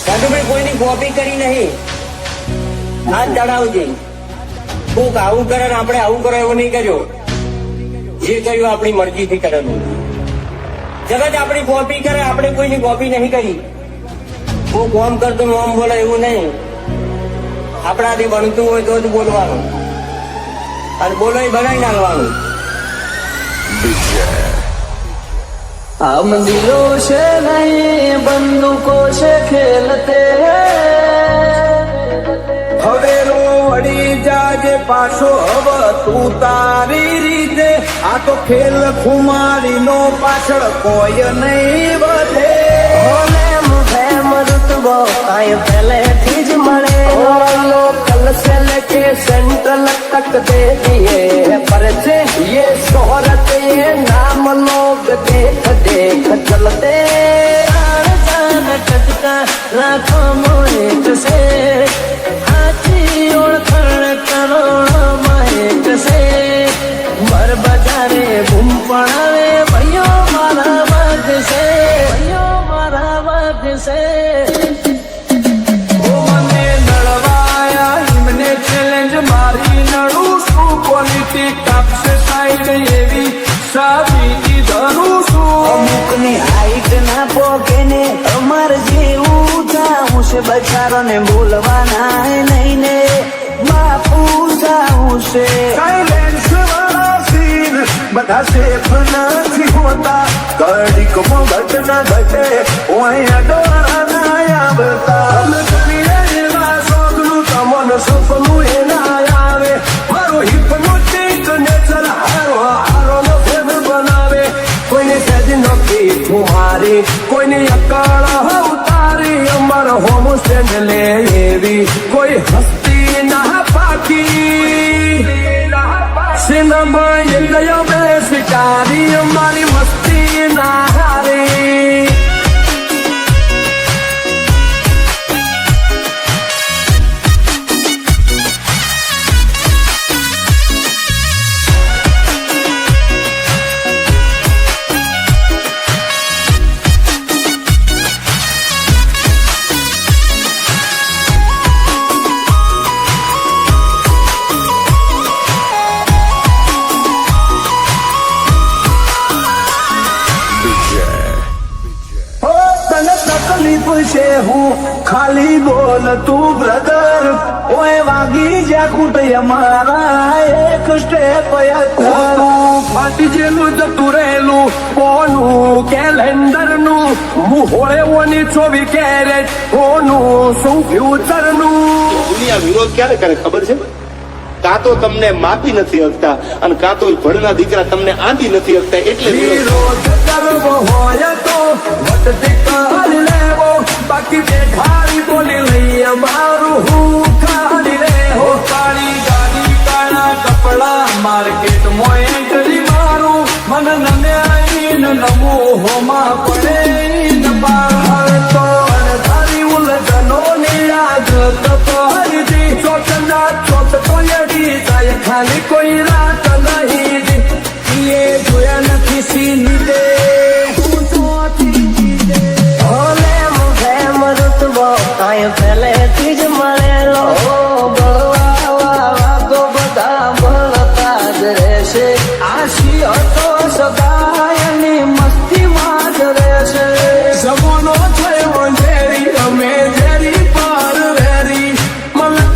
સાધુભાઈ કોઈની કોપી કરી નહીં. હાથ ચડાવજે. કોક આવું કરે ને આપણે આવું કરો એવું નહીં કર્યો. જે કર્યું આપણી મરજીથી કરેલું. જગત આપણી કોપી કરે, આપણે કોઈની કોપી નહીં કરી. કોક ઓમ કરતું ઓમ બોલે એવું નહીં. આપણાથી બનતું હોય તો જ બોલવાનું, અને બોલો એ બનાવી નાખવાનું. हम दिलों से नहीं बंदूकों से खेलते હવે રો વળી જાજે પાછો હવે તું તારી રીતે. આ તો ખેલ ખુમારી નો પાછળ કોઈ નહીં વધે. ફેમ रुतबो आए पहले थीज मरे लोकल से लेके सेंट्रल तक दे दिए परचे ये शोहरत ये नाम लोग देख देख चलते जान टटका राखो मोहित से हाथी ओळखण करोड़ माहित से बर बजारे बूम पड़ावे भैयो मारा वाग से भैयो मारा वाग से. મને નડવાયા એમને ચેલેન્જ મારી નડું છું. પોલિટિક કાપશે સાઈડ એવી સાબિતી ધરું છું. અમુકની હાઈટ ના પોકે ને અમાર જેવું જાઉં છે બચારો ને બોલવાના નહીં ને બાપુ જાઉં છે. સાયલેન્સ વાળા સીન બધા સેફ નથી હોતા. ઘડીકમાં ઘટના ઘટે ઓય ડોળા ના આવતા. અમે કરીએ એવા શોખનું તમને સપનું એ ના આવે. મારો હિપ્નોટિક નેચર હારો હારો નો ફેર બનાવે. કોઈને સજ નક્કી ઠુમારી, કોઈને અકાળ ઉતારી. અમાર હોમ સ્ટેન્ડ લે એવી કોઈ હસ્તી ના પાકી. સિનેમા એ ગયો બે શિકારી, અમારી મસ્તી ના હારી. તકલીફ છે હું ખાલી બોલ તું બ્રધર. ઓય વાગી જ્યાં કુટે અમારા એક સ્ટેપ ફાટી જેલું જતું રહેલું કોનું કેલેન્ડર નું. હું હોળે ઓની 24 કેરેટ કોનું શું ફ્યુચર નું. દુનિયા વિરોધ ક્યારે કરે ખબર છે? કાં તો તમને માપી નથી શકતા, અને કાં તો ભણના દીકરા તમને આંધી નથી શકતા, એટલે વિરોધ. વિરોધ કરવો હોય તો